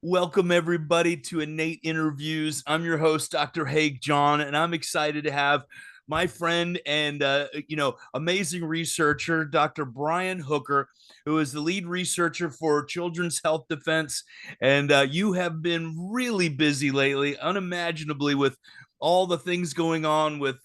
Welcome, everybody, to Innate Interviews. I'm your host, Dr. Haig John, and I'm excited to have my friend and amazing researcher, Dr. Brian Hooker, who is the lead researcher for Children's Health Defense. And you have been really busy lately, unimaginably, with all the things going on with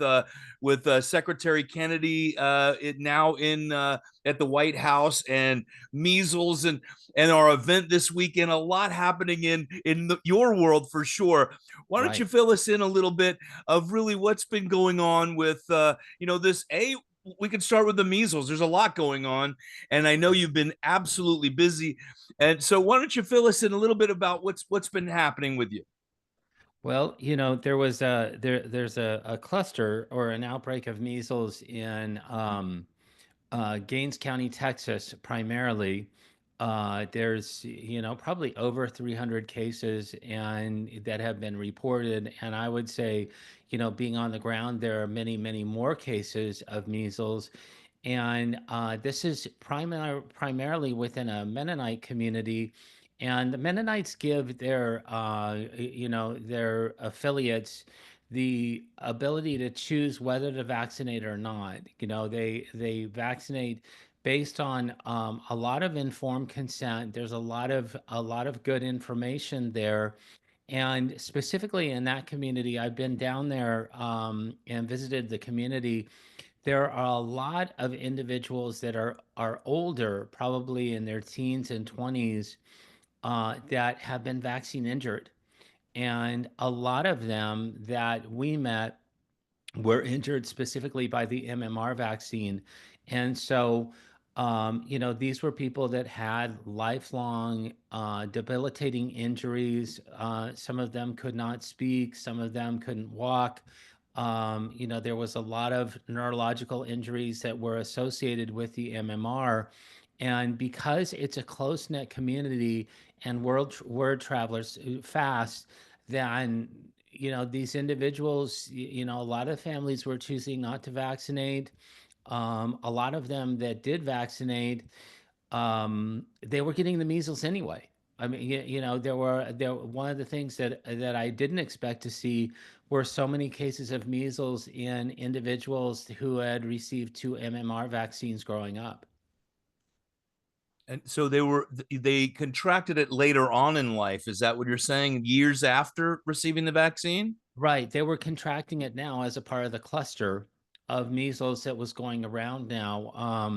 Secretary Kennedy now in at the White House, and measles and our event this weekend. A lot happening in your world for sure. Why don't you Right. fill us in a little bit of really what's been going on with this a we can start with the measles. There's a lot going on, and I know Right. you've been absolutely busy. And so, why don't you fill us in a little bit about what's been happening with you? Well, there's a cluster or an outbreak of measles in Gaines County, Texas, primarily. There's probably over 300 cases and that have been reported, and I would say, being on the ground, there are many, many more cases of measles. And this is primarily within a Mennonite community, and the Mennonites give their affiliates the ability to choose whether to vaccinate or not. They vaccinate based on a lot of informed consent. There's a lot of good information there, and specifically in that community, I've been down there and visited the community. There are a lot of individuals that are older, probably in their teens and 20s, that have been vaccine injured, and a lot of them that we met were injured specifically by the MMR vaccine. And so, these were people that had lifelong debilitating injuries. Some of them could not speak, some of them couldn't walk. There was a lot of neurological injuries that were associated with the MMR. And because it's a close knit community and word travelers fast, then these individuals, a lot of families were choosing not to vaccinate. A lot of them that did vaccinate, they were getting the measles anyway. I mean, there one of the things that I didn't expect to see were so many cases of measles in individuals who had received two MMR vaccines growing up. And so they contracted it later on in life. Is that what you're saying? Years after receiving the vaccine? Right. They were contracting it now as a part of the cluster of measles that was going around now.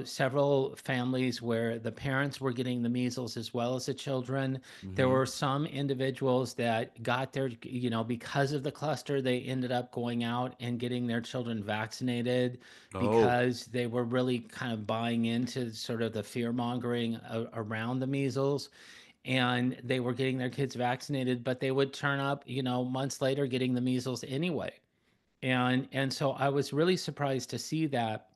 Several families where the parents were getting the measles as well as the children. There Mm-hmm. were some individuals that got their, because of the cluster, they ended up going out and getting their children vaccinated Oh, because they were really kind of buying into sort of the fear mongering around the measles, and they were getting their kids vaccinated, but they would turn up, months later getting the measles anyway. And so I was really surprised to see that.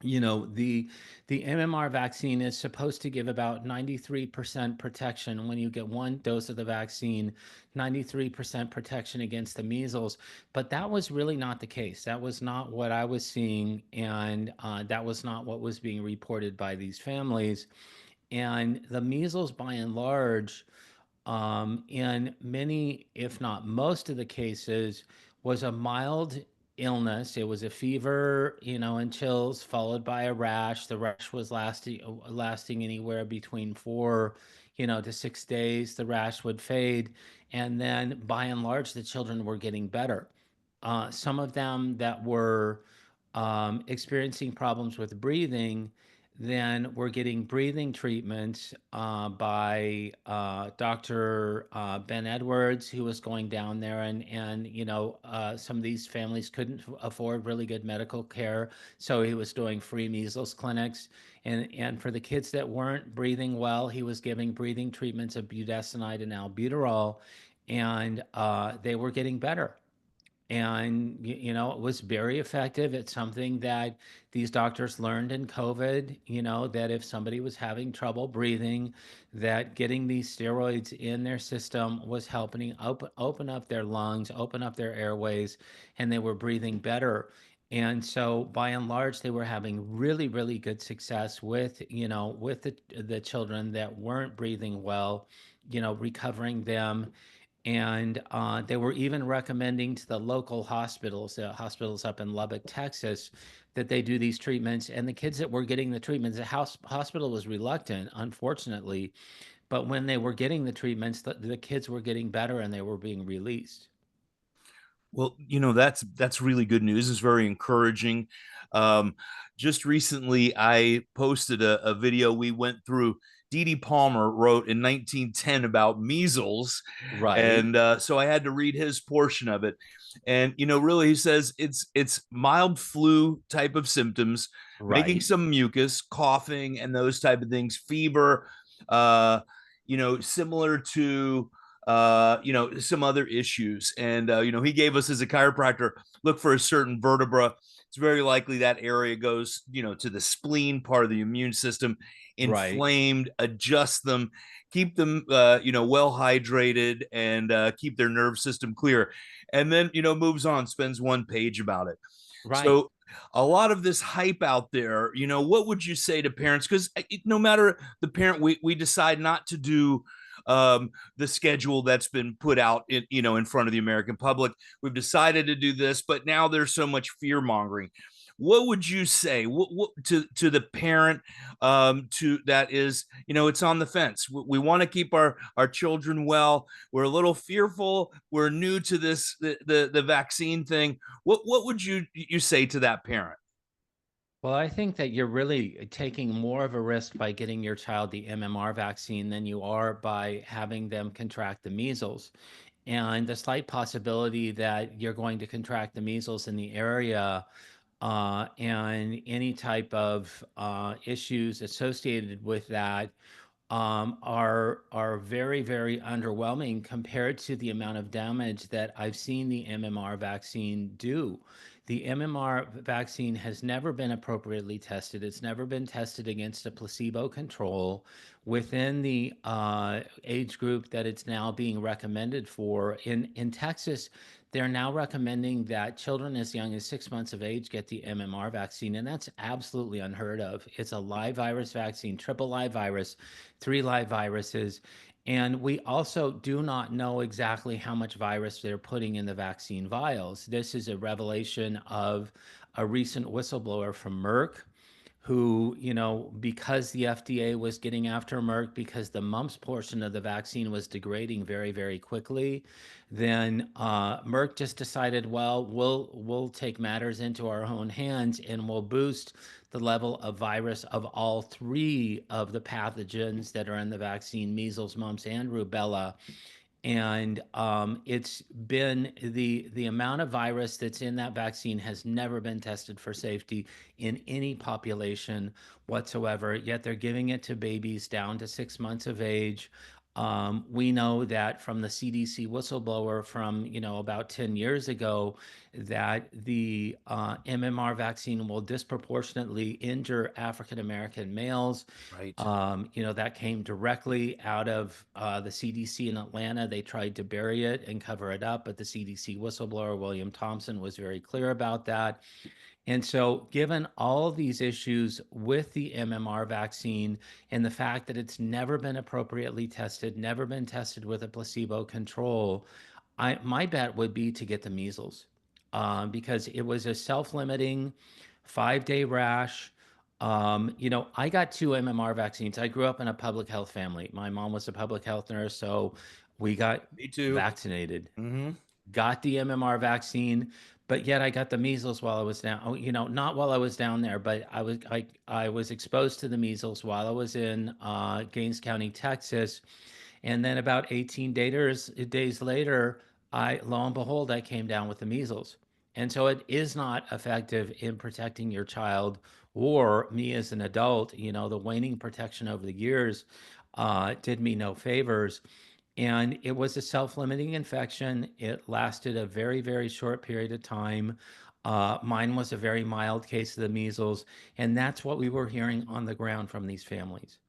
The MMR vaccine is supposed to give about 93% protection when you get one dose of the vaccine, 93% protection against the measles. But that was really not the case. That was not what I was seeing, and that was not what was being reported by these families. And the measles, by and large, in many, if not most of the cases, was a mild illness. It was a fever, and chills, followed by a rash. The rash was lasting anywhere between 4, to 6 days. The rash would fade, and then by and large, the children were getting better. Some of them that were experiencing problems with breathing, then we're getting breathing treatments by Dr. Ben Edwards, who was going down there, and some of these families couldn't afford really good medical care, so he was doing free measles clinics, and for the kids that weren't breathing well, he was giving breathing treatments of budesonide and albuterol, and they were getting better. And it was very effective. It's something that these doctors learned in COVID, that if somebody was having trouble breathing, that getting these steroids in their system was helping open up their lungs, open up their airways, and they were breathing better. And so by and large, they were having really, really good success with, with the children that weren't breathing well, recovering them. And they were even recommending to the local hospitals, hospitals up in Lubbock, Texas, that they do these treatments. And the kids that were getting the treatments, the hospital was reluctant, unfortunately. But when they were getting the treatments, the kids were getting better and they were being released. Well, that's really good news. It's very encouraging. Um, just recently, I posted a video we went through. Dee Dee Palmer wrote in 1910 about measles, Right, and so I had to read his portion of it. And really, he says it's mild flu type of symptoms, making right, some mucus, coughing, and those type of things, fever. Uh, similar to some other issues. And, he gave us as a chiropractor, look for a certain vertebra. It's very likely that area goes, to the spleen part of the immune system, right, inflamed, adjust them, keep them, well hydrated and keep their nerve system clear. And then, moves on, spends 1 page about it. right. So, a lot of this hype out there, what would you say to parents? Because no matter the parent, we decide not to do the schedule that's been put out in front of the American public. We've decided to do this, but now there's so much fear mongering. What would you say to the parent to that is it's on the fence? We want to keep our children well. We're a little fearful. We're new to this the vaccine thing. What would you say to that parent? Well, I think that you're really taking more of a risk by getting your child the MMR vaccine than you are by having them contract the measles. And the slight possibility that you're going to contract the measles in the area and any type of issues associated with that are very, very underwhelming compared to the amount of damage that I've seen the MMR vaccine do. The MMR vaccine has never been appropriately tested. It's never been tested against a placebo control within the age group that it's now being recommended for. In Texas, they're now recommending that children as young as 6 months of age get the MMR vaccine, and that's absolutely unheard of. It's a live virus vaccine, triple live virus, three live viruses. And we also do not know exactly how much virus they're putting in the vaccine vials. This is a revelation of a recent whistleblower from Merck who, because the FDA was getting after Merck because the mumps portion of the vaccine was degrading very, very quickly, then Merck just decided, well, we'll take matters into our own hands and we'll boost the level of virus of all three of the pathogens that are in the vaccine: measles, mumps, and rubella. And it's been the amount of virus that's in that vaccine has never been tested for safety in any population whatsoever. Yet they're giving it to babies down to 6 months of age. We know that from the CDC whistleblower from about 10 years ago that the MMR vaccine will disproportionately injure African American males. Right. That came directly out of the CDC in Atlanta. They tried to bury it and cover it up, but the CDC whistleblower, William Thompson, was very clear about that. And so, given all of these issues with the MMR vaccine and the fact that it's never been appropriately tested, never been tested with a placebo control, my bet would be to get the measles because it was a self-limiting 5-day rash. I got two MMR vaccines. I grew up in a public health family. My mom was a public health nurse, so we got Me too. vaccinated, Mm-hmm. got the MMR vaccine, but yet I got the measles while I was down. Oh, not while I was down there, but I was exposed to the measles while I was in Gaines County, Texas, and then about 18 days later, lo and behold, I came down with the measles. And so it is not effective in protecting your child or me as an adult. The waning protection over the years did me no favors. And it was a self limiting infection. It lasted a very, very short period of time. Mine was a very mild case of the measles. And that's what we were hearing on the ground from these families.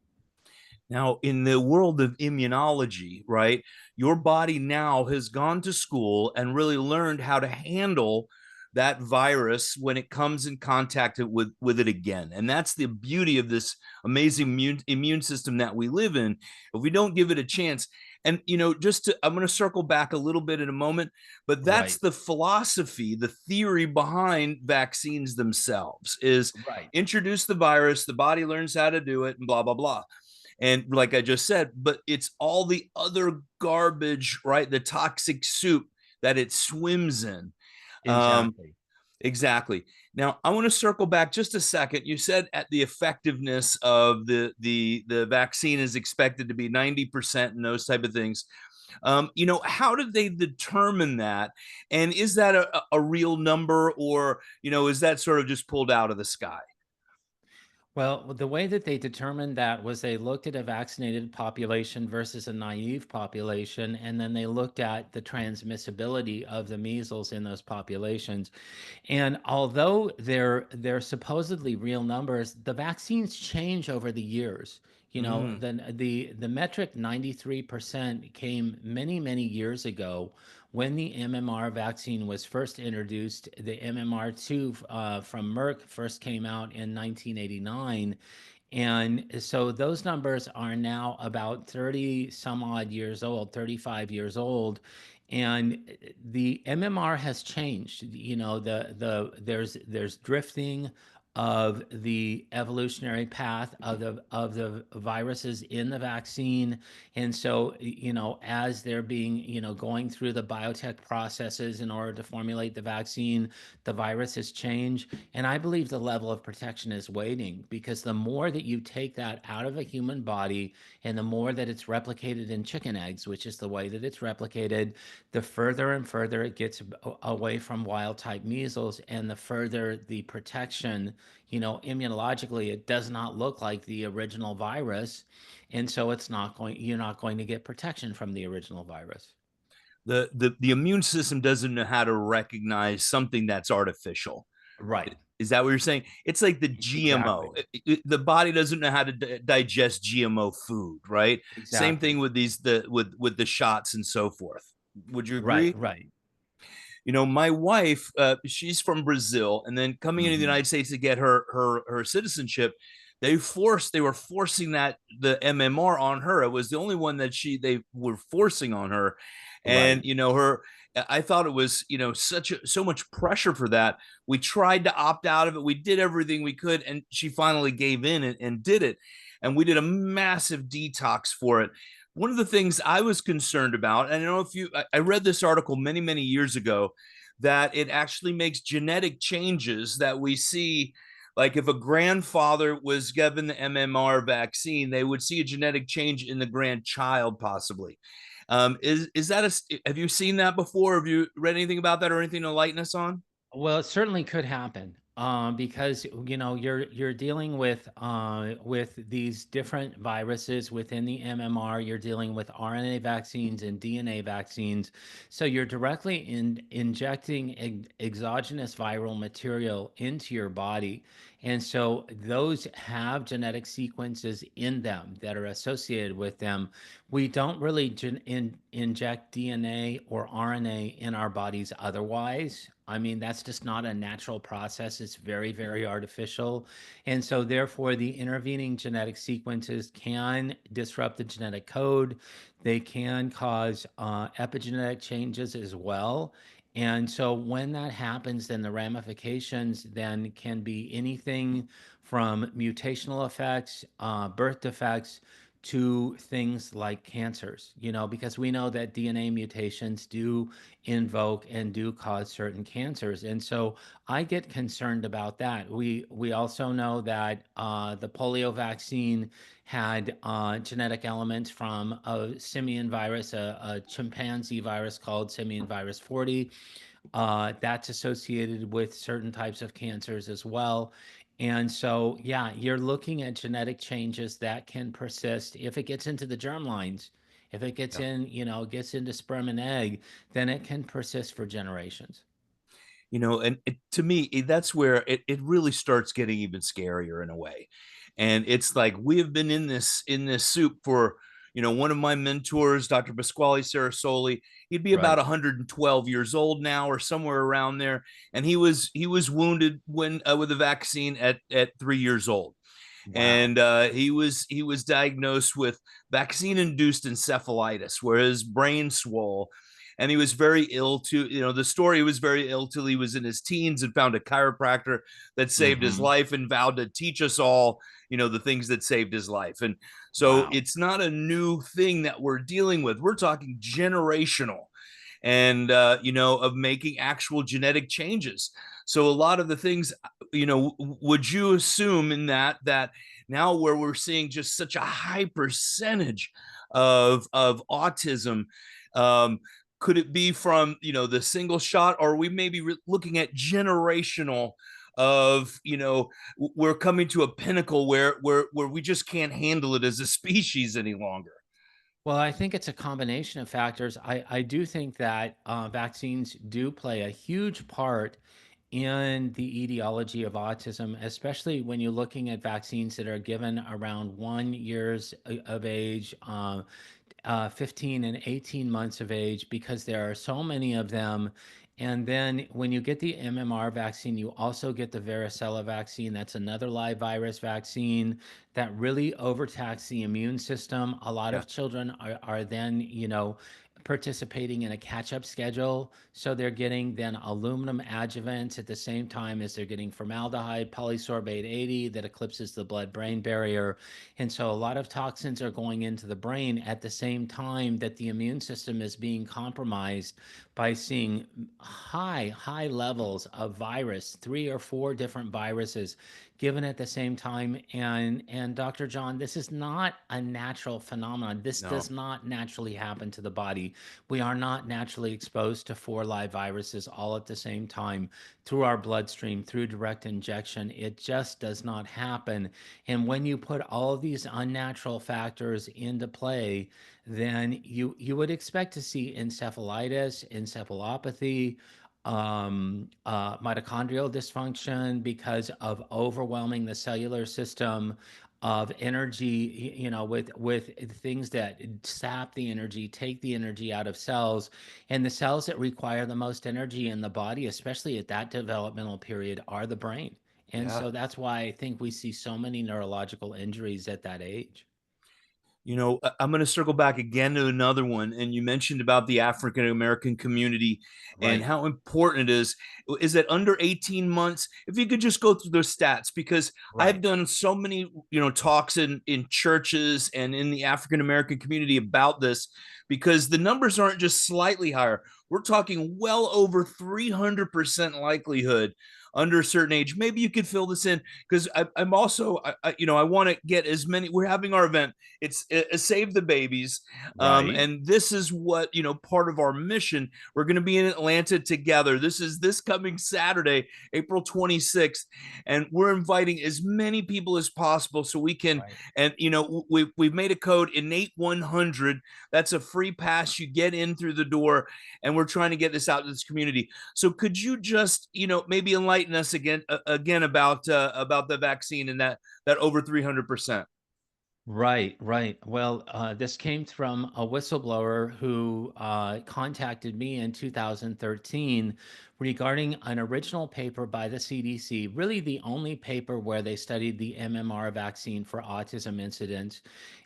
Now, in the world of immunology, right, your body now has gone to school and really learned how to handle that virus when it comes in contact with it again. And that's the beauty of this amazing immune system that we live in. If we don't give it a chance, and just I'm going to circle back a little bit in a moment, but that's Right. the philosophy, the theory behind vaccines themselves is Right. introduce the virus, the body learns how to do it, and blah blah blah. And like I just said, but it's all the other garbage, right? The toxic soup that it swims in. um, Exactly. exactly. Now I want to circle back just a second. You said at the effectiveness of the vaccine is expected to be 90% and those type of things. How did they determine that? And is that a real number, or is that sort of just pulled out of the sky? Well, the way that they determined that was they looked at a vaccinated population versus a naive population, and then they looked at the transmissibility of the measles in those populations. And although they're supposedly real numbers, the vaccines change over the years. Mm, The metric 93% came many, many years ago when the MMR vaccine was first introduced. The MMR2 from Merck first came out in 1989. And so those numbers are now about 30 some odd years old, 35 years old. And the MMR has changed. There's drifting of the evolutionary path of the viruses in the vaccine. And so, as they're being, going through the biotech processes in order to formulate the vaccine, the viruses change. And I believe the level of protection is waning, because the more that you take that out of a human body and the more that it's replicated in chicken eggs, which is the way that it's replicated, the further and further it gets away from wild type measles, and the further the protection, immunologically, it does not look like the original virus. And so you're not going to get protection from the original virus. the immune system doesn't know how to recognize something that's artificial. Right. Is that what you're saying? It's like the GMO. Exactly. The body doesn't know how to digest GMO food, right? Same thing Exactly. with the shots and so forth. Would you Right. agree? Right. My wife, she's from Brazil, and then coming into the Hmm. United States to get her citizenship, they were forcing that the MMR on her. It was the only one that they were forcing on her, and Right. her. I thought it was so much pressure for that. We tried to opt out of it. We did everything we could, and she finally gave in and did it. And we did a massive detox for it. One of the things I was concerned about, and I don't know if I read this article many, many years ago, that it actually makes genetic changes that we see. Like if a grandfather was given the MMR vaccine, they would see a genetic change in the grandchild, possibly. Is that have you seen that before? Have you read anything about that or anything to lighten us on? Well, it certainly could happen, because you're dealing with these different viruses within the MMR. You're dealing with RNA vaccines and DNA vaccines, so you're directly injecting exogenous viral material into your body, and so those have genetic sequences in them that are associated with them. We don't really inject DNA or RNA in our bodies otherwise. I mean, that's just not a natural process. It's very, very artificial. And so, therefore, the intervening genetic sequences can disrupt the genetic code. They can cause epigenetic changes as well. And so, when that happens, then the ramifications then can be anything from mutational effects, birth defects, to things like cancers, because we know that DNA mutations do invoke and do cause certain cancers. And so I get concerned about that. We also know that the polio vaccine had genetic elements from a simian virus, a chimpanzee virus called simian virus 40, that's associated with certain types of cancers as well. And so, yeah, you're looking at genetic changes that can persist if it gets into the germ lines. If it gets Yeah. in, gets into sperm and egg, then it can persist for generations. And to me, that's where it really starts getting even scarier in a way. And it's like we have been in this soup for One of my mentors, Dr. Pasquale Sarasoli, he'd be about Right. 112 years old now, or somewhere around there, and he was wounded when with a vaccine at 3 years old, Wow. and he was diagnosed with vaccine induced encephalitis, where his brain swole. And he was very ill too. The story, he was very ill till he was in his teens and found a chiropractor that saved his Hmm. life and vowed to teach us all, the things that saved his life. And so Wow. it's not a new thing that we're dealing with. We're talking generational, and of making actual genetic changes. So a lot of the things, would you assume in that now, where we're seeing just such a high percentage of autism, um, could it be from the single shot, or are we maybe looking at generational, of we're coming to a pinnacle where we just can't handle it as a species any longer? Well, I think it's a combination of factors. I do think that vaccines do play a huge part in the etiology of autism, especially when you're looking at vaccines that are given around 1 years of age, 15 and 18 months of age, because there are so many of them. And then when you get the MMR vaccine, you also get the varicella vaccine. That's another live virus vaccine that really overtax the immune system. A lot Yeah. of children are then, participating in a catch-up schedule. So they're getting then aluminum adjuvants at the same time as they're getting formaldehyde, polysorbate 80 that eclipses the blood-brain barrier. And so a lot of toxins are going into the brain at the same time that the immune system is being compromised by seeing high levels of virus, 3 or 4 different viruses given at the same time. And Dr. John, this is not a natural phenomenon. This No. does not naturally happen to the body. We are not naturally exposed to 4 live viruses all at the same time through our bloodstream, through direct injection. It just does not happen. And when you put all of these unnatural factors into play, then you would expect to see encephalitis, encephalopathy, mitochondrial dysfunction because of overwhelming the cellular system of energy, with things that sap the energy, take the energy out of cells. And the cells that require the most energy in the body, especially at that developmental period, are the brain. And Yeah. so that's why I think we see so many neurological injuries at that age. I'm going to circle back again to another one. And you mentioned about the African American community and Right, how important it is. Is that under 18 months? If you could just go through those stats, because I've right, done so many, talks in churches and in the African American community about this, because the numbers aren't just slightly higher. We're talking well over 300% likelihood under a certain age. Maybe you could fill this in, because I'm also, I want to get as many. We're having our event, it's Save the Babies, right, and this is what, part of our mission. We're going to be in Atlanta together. This is this coming Saturday, April 26th, and we're inviting as many people as possible so we can. right. And we've made a code, innate 100. That's a free pass, you get in through the door, and we're trying to get this out to this community. So could you just, maybe enlighten us again about the vaccine and that over 300%? Right, right. Well, this came from a whistleblower who contacted me in 2013 regarding an original paper by the CDC, really the only paper where they studied the MMR vaccine for autism incidents.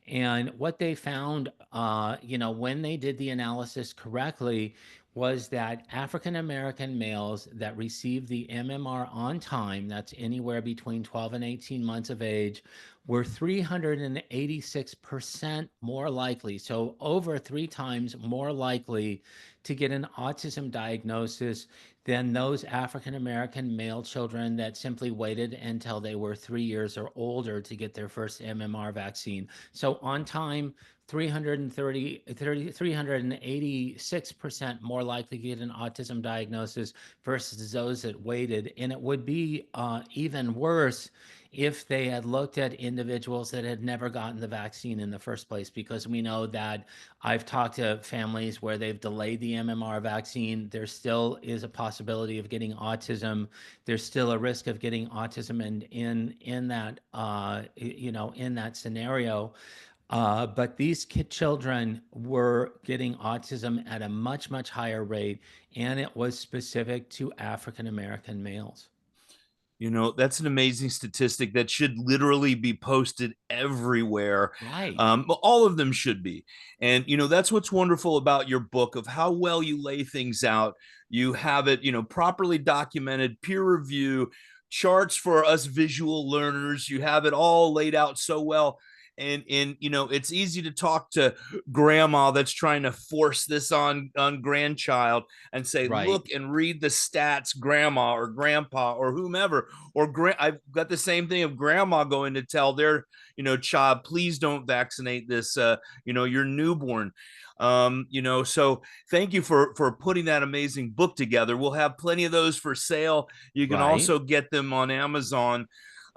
And what they found, when they did the analysis correctly, was that African American males that received the MMR on time, that's anywhere between 12 and 18 months of age, were 386% more likely, so over 3 times more likely to get an autism diagnosis than those African American male children that simply waited until they were 3 years or older to get their first MMR vaccine. So on time, 386% more likely to get an autism diagnosis versus those that waited. And it would be even worse if they had looked at individuals that had never gotten the vaccine in the first place, because we know that I've talked to families where they've delayed the MMR vaccine. There still is a possibility of getting autism. There's still a risk of getting autism, and in that in that scenario. But these children were getting autism at a much, much higher rate, and it was specific to African American males. That's an amazing statistic that should literally be posted everywhere. Right, All of them should be. And, that's what's wonderful about your book of how well you lay things out. You have it, properly documented, peer review, charts for us visual learners. You have it all laid out so well. And it's easy to talk to grandma that's trying to force this on grandchild and say, right. look and read the stats, grandma or grandpa or whomever. I've got the same thing of grandma going to tell their child, please don't vaccinate this your newborn. So thank you for putting that amazing book together. We'll have plenty of those for sale. You can Right. also get them on Amazon.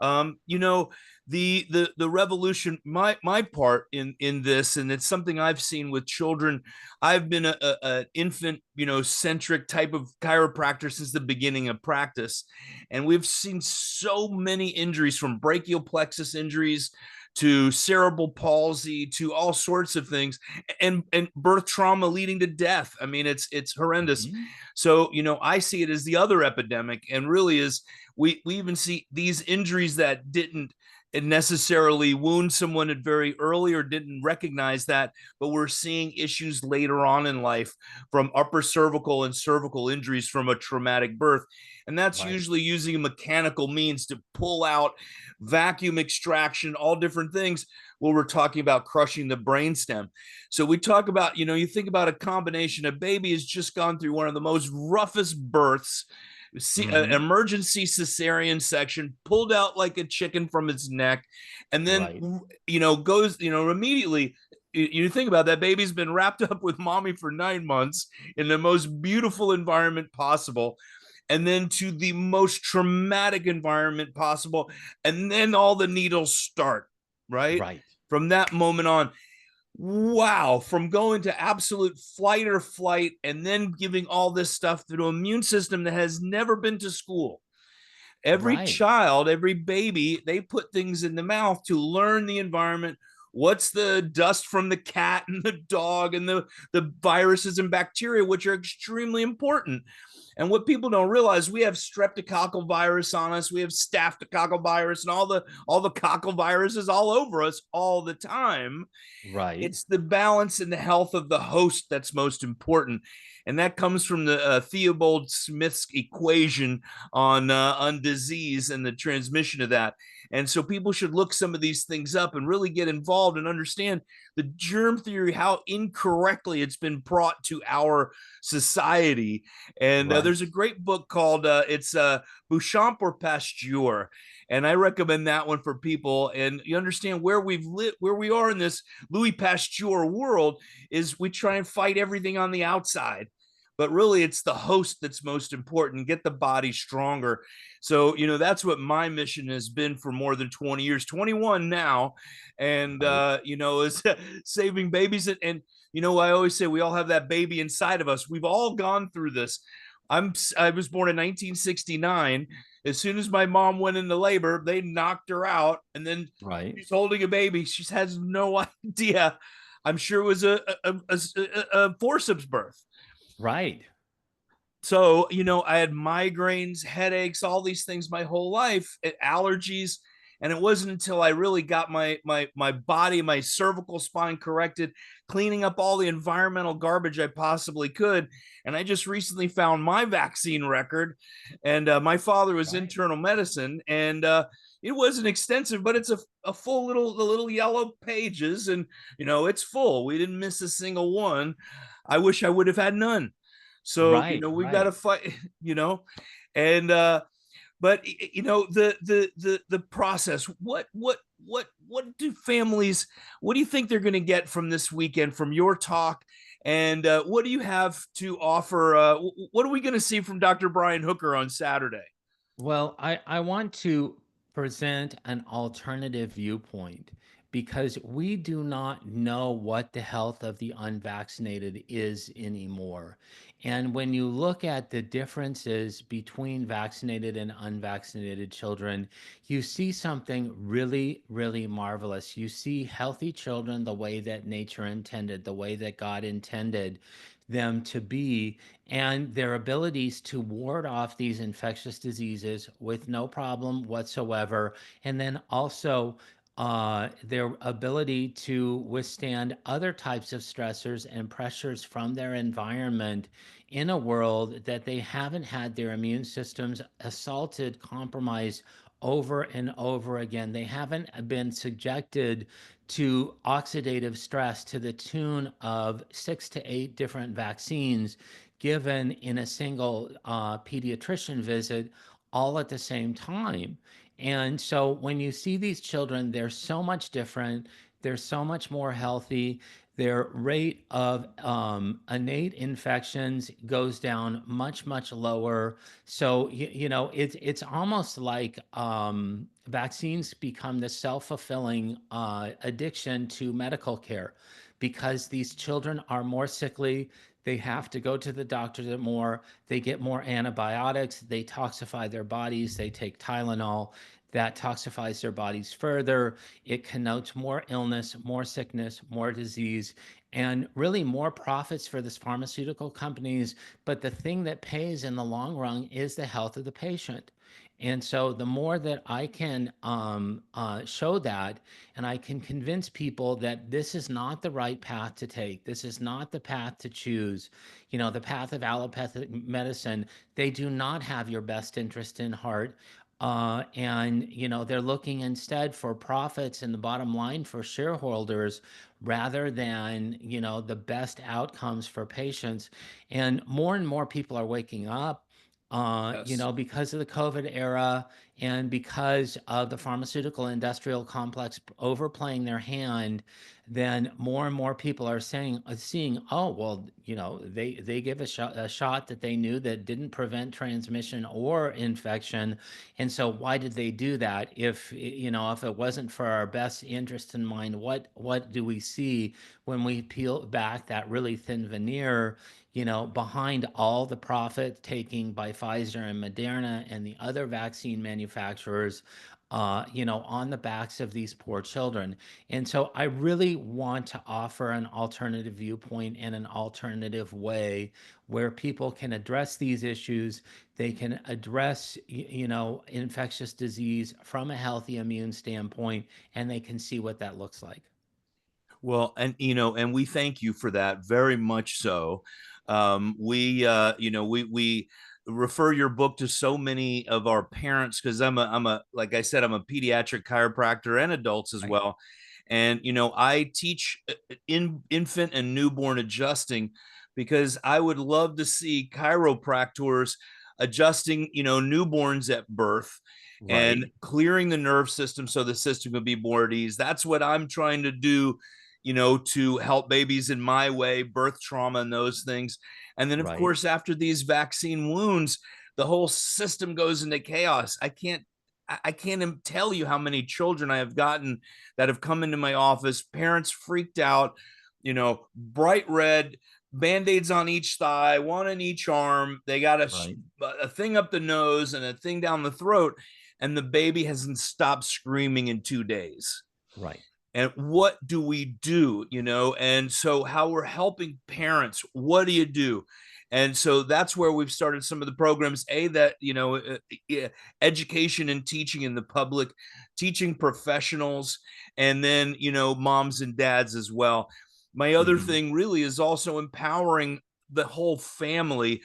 um you know the revolution, my part in this, and it's something I've seen with children. I've been a infant centric type of chiropractor since the beginning of practice, and we've seen so many injuries, from brachial plexus injuries to cerebral palsy to all sorts of things, and birth trauma leading to death. I mean, it's horrendous. Mhm. So I see it as the other epidemic, and really is, we even see these injuries that didn't necessarily wound someone at very early or didn't recognize that, but we're seeing issues later on in life from upper cervical and cervical injuries from a traumatic birth. And that's Right. usually using mechanical means to pull out, vacuum extraction, all different things. Well, we're talking about crushing the brainstem. So we talk about, you think about a combination. A baby has just gone through one of the most roughest births, Mhm. emergency cesarean section, pulled out like a chicken from its neck, and then Right. goes immediately. You think about that, baby's been wrapped up with mommy for 9 months in the most beautiful environment possible, and then to the most traumatic environment possible, and then all the needles start, right? Right. From that moment on, wow, from going to absolute flight or flight and then giving all this stuff to an immune system that has never been to school. Every Right. child, every baby, they put things in the mouth to learn the environment. What's the dust from the cat and the dog and the viruses and bacteria, which are extremely important. And what people don't realize, we have streptococcal virus on us, we have staphylococcal virus, and all the coccal viruses all over us all the time. Right. It's the balance and the health of the host that's most important, and that comes from the Theobald Smith's equation on disease and the transmission of that. And so people should look some of these things up and really get involved and understand the germ theory, how incorrectly it's been brought to our society. And Right. there's a great book called it's Bouchamp or Pasteur, and I recommend that one for people. And you understand where we've lit, where we are in this Louis Pasteur world, is we try and fight everything on the outside, but really it's the host that's most important. Get the body stronger. So that's what my mission has been for more than 20 years, 21 now. And Right. is saving babies. And I always say we all have that baby inside of us. We've all gone through this. I was born in 1969. As soon as my mom went into labor, they knocked her out, and then Right. she's holding a baby. She has no idea. I'm sure it was a forceps birth. Right. So, I had migraines, headaches, all these things my whole life, allergies. And it wasn't until I really got my body, my cervical spine corrected, cleaning up all the environmental garbage I possibly could. And I just recently found my vaccine record. And my father was Right. internal medicine, and it wasn't extensive, but it's a full little yellow pages, and it's full. We didn't miss a single one. I wish I would have had none. So, Right. we've got to Right. fight, and but the process. What do families? What do you think they're going to get from this weekend, from your talk? And what do you have to offer? What are we going to see from Dr. Brian Hooker on Saturday? Well, I want to present an alternative viewpoint because we do not know what the health of the unvaccinated is anymore. And when you look at the differences between vaccinated and unvaccinated children, you see something really, really marvelous. You see healthy children the way that nature intended, the way that God intended them to be, and their abilities to ward off these infectious diseases with no problem whatsoever. And then also, their ability to withstand other types of stressors and pressures from their environment in a world that they haven't had their immune systems assaulted, compromised over and over again. They haven't been subjected to oxidative stress to the tune of 6 to 8 different vaccines given in a single pediatrician visit all at the same time. And so when you see these children, they're so much different. They're so much more healthy. Their rate of innate infections goes down much, much lower. So it's almost like vaccines become the self-fulfilling addiction to medical care, because these children are more sickly. They have to go to the doctor more. They get more antibiotics. They toxify their bodies. They take Tylenol. That toxifies their bodies further. It connotes more illness, more sickness, more disease, and really more profits for the pharmaceutical companies. But the thing that pays in the long run is the health of the patient. And so the more that I can show that, and I can convince people that this is not the right path to take, this is not the path to choose, the path of allopathic medicine, they do not have your best interest in heart. And they're looking instead for profits and the bottom line for shareholders rather than the best outcomes for patients. And more people are waking up, Yes. because of the COVID era and because of the pharmaceutical industrial complex overplaying their hand. Then more and more people are seeing, oh, well, they give a shot that they knew that didn't prevent transmission or infection. And so why did they do that? If it wasn't for our best interest in mind, what do we see when we peel back that really thin veneer, behind all the profit taking by Pfizer and Moderna and the other vaccine manufacturers, on the backs of these poor children? And so I really want to offer an alternative viewpoint and an alternative way where people can address these issues. They can address, infectious disease from a healthy immune standpoint, and they can see what that looks like. Well, and we thank you for that very much. So, we refer your book to so many of our parents because like I said, I'm a pediatric chiropractor and adults as Right. well, and I teach in infant and newborn adjusting because I would love to see chiropractors adjusting, newborns at birth and Right. clearing the nerve system so the system can be more at ease. That's what I'm trying to do, to help babies in my way, birth trauma and those things. And then, of Right. course, after these vaccine wounds, the whole system goes into chaos. I can't tell you how many children I have gotten that have come into my office, parents freaked out, bright red, band-aids on each thigh, one on each arm. They got Right. a thing up the nose and a thing down the throat, and the baby hasn't stopped screaming in 2 days. Right. And what do we do, and so how we're helping parents, what do you do? And so that's where we've started some of the programs, that education and teaching in the public, teaching professionals, and then moms and dads as well. My other Hmm. thing really is also empowering the whole family.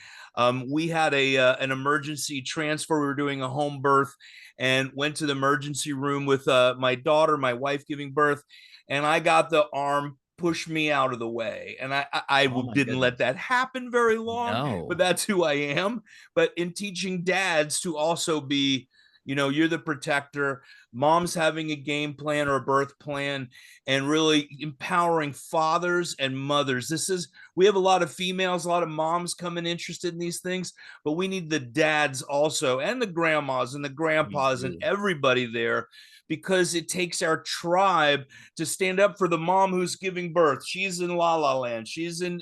We had an emergency transfer. We were doing a home birth and went to the emergency room with my daughter, my wife giving birth, and I got the arm push me out of the way. And I Oh my didn't let goodness. that happen very long, but No. that's who I am. But in teaching dads to also be, you're the protector, mom's having a game plan or a birth plan, and really empowering fathers and mothers. We have a lot of females, a lot of moms coming interested in these things, but we need the dads also, and the grandmas and the We grandpas and do. everybody there, because it takes our tribe to stand up for the mom who's giving birth. She's in la la land. She's in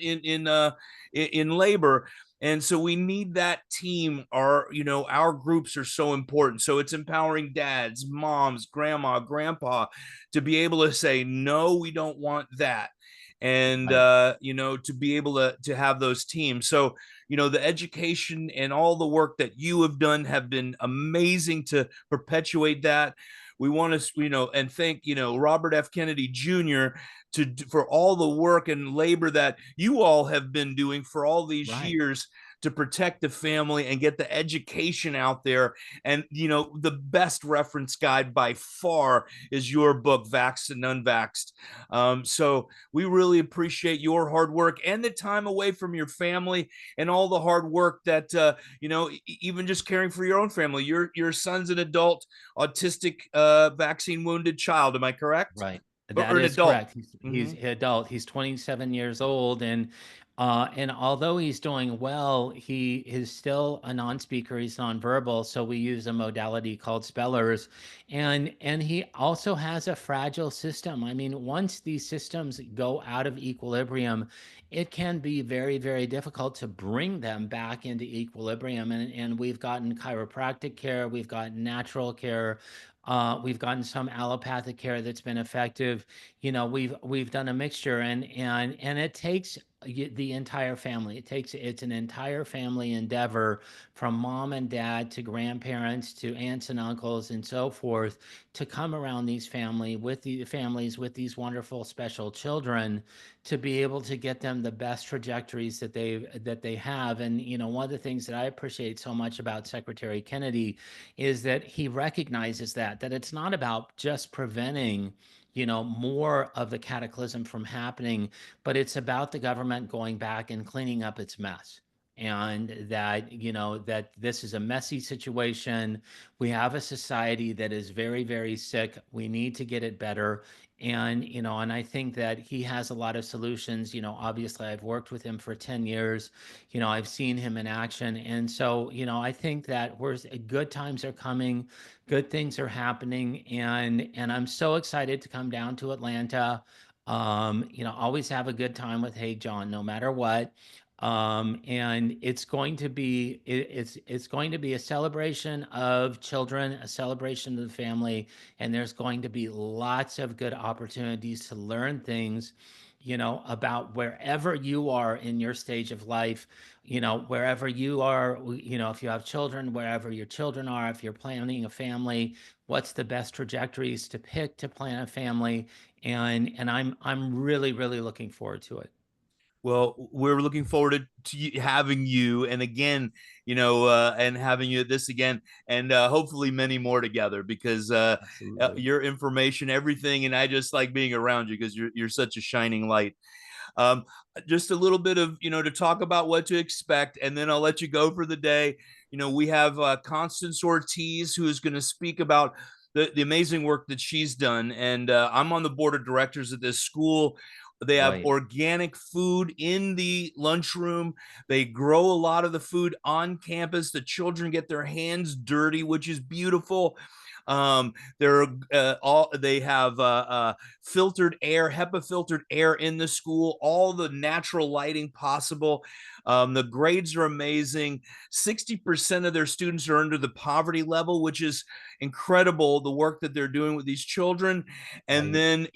labor. And so we need that team. Our groups are so important. So it's empowering dads, moms, grandma, grandpa to be able to say, no, we don't want that. And Right. to be able to have those teams. So the education and all the work that you have been amazing to perpetuate that. We want to and thank Robert F. Kennedy Jr. For all the work and labor that you all have been doing for all these Right. years to protect the family and get the education out there. And the best reference guide by far is your book, Vaxxed and Unvaxxed. So we really appreciate your hard work and the time away from your family and all the hard work that even just caring for your own family. Your son's an adult autistic vaccine wounded child. Am I correct? Right. Or That an is adult? correct. He's Mm-hmm. an adult. He's 27 years old, and although he's doing well, he is still a non-speaker. He's nonverbal, so we use a modality called spellers, and he also has a fragile system. I mean, once these systems go out of equilibrium, it can be very, very difficult to bring them back into equilibrium. And we've gotten chiropractic care, we've gotten natural care. We've gotten some allopathic care that's been effective. We've done a mixture, and it takes the entire family. It's an entire family endeavor, from mom and dad to grandparents to aunts and uncles and so forth, to come around the families with these wonderful special children, to be able to get them the best trajectories that they have. And one of the things that I appreciate so much about Secretary Kennedy is that he recognizes that it's not about just preventing more of the cataclysm from happening, but it's about the government going back and cleaning up its mess. And that this is a messy situation. We have a society that is very, very sick. We need to get it better. And I think that he has a lot of solutions. Obviously I've worked with him for 10 years. I've seen him in action. And so, I think that good times are coming, good things are happening, and I'm so excited to come down to Atlanta. Always have a good time with Hey John, no matter what. And it's going to be a celebration of children, a celebration of the family, and there's going to be lots of good opportunities to learn things, about wherever you are in your stage of life, wherever you are, if you have children, wherever your children are, if you're planning a family, what's the best trajectories to pick to plan a family. And I'm really, really looking forward to it. Well, we're looking forward to having you, and again, and having you at this again, and hopefully many more together, because Absolutely. your information, everything, and I just like being around you because you're such a shining light. Um, just a little bit of to talk about what to expect, and then I'll let you go for the day. We have Constance Ortiz, who is going to speak about the amazing work that she's done, and I'm on the board of directors at this school. They have Right. organic food in the lunchroom. They grow a lot of the food on campus. The children get their hands dirty, which is beautiful. They have filtered air, HEPA filtered air in the school, all the natural lighting possible. The grades are amazing. 60% of their students are under the poverty level, which is incredible, the work that they're doing with these children. And Right. then,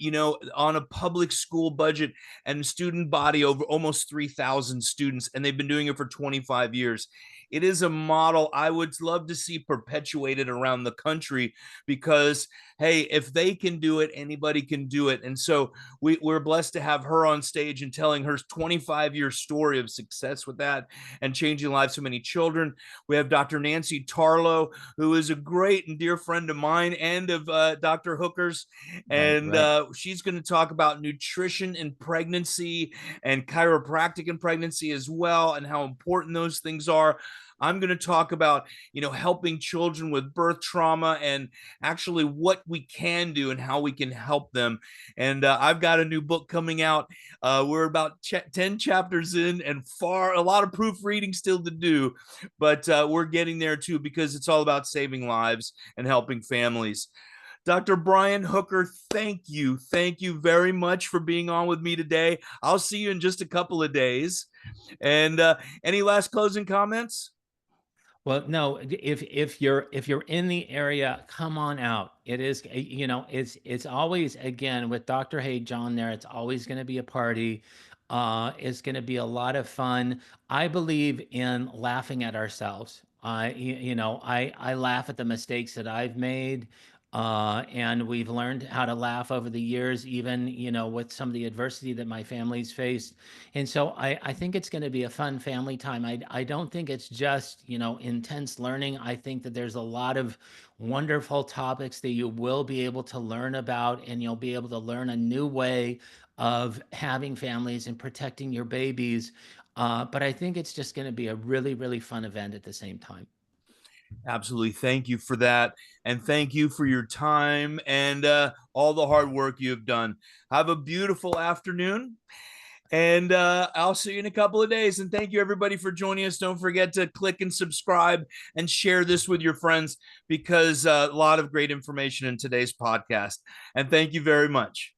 on a public school budget and student body over almost 3,000 students, and they've been doing it for 25 years. It is a model I would love to see perpetuated around the country, because hey, if they can do it, anybody can do it. And so we're blessed to have her on stage and telling her 25-year story of success with that and changing lives of so many children. We have Dr. Nancy Tarlow, who is a great and dear friend of mine and of Dr. Hooker's. Right. And Right. she's going to talk about nutrition in pregnancy and chiropractic in pregnancy as well, and how important those things are. I'm going to talk about, helping children with birth trauma and actually what we can do and how we can help them. And I've got a new book coming out. We're about 10 chapters in, and a lot of proofreading still to do, but we're getting there too, because it's all about saving lives and helping families. Dr. Brian Hooker, thank you. Thank you very much for being on with me today. I'll see you in just a couple of days. And any last closing comments? Well, no, if you're in the area, come on out. It is, it's always, again, with Dr. Haig John there, it's always going to be a party. It's going to be a lot of fun. I believe in laughing at ourselves. I laugh at the mistakes that I've made. And we've learned how to laugh over the years, even, with some of the adversity that my family's faced. And so I think it's going to be a fun family time. I don't think it's just, intense learning. I think that there's a lot of wonderful topics that you will be able to learn about, and you'll be able to learn a new way of having families and protecting your babies. But I think it's just going to be a really, really fun event at the same time. Absolutely. Thank you for that. And thank you for your time and all the hard work you have done. Have a beautiful afternoon. And I'll see you in a couple of days. And thank you, everybody, for joining us. Don't forget to click and subscribe and share this with your friends because a lot of great information in today's podcast. And thank you very much.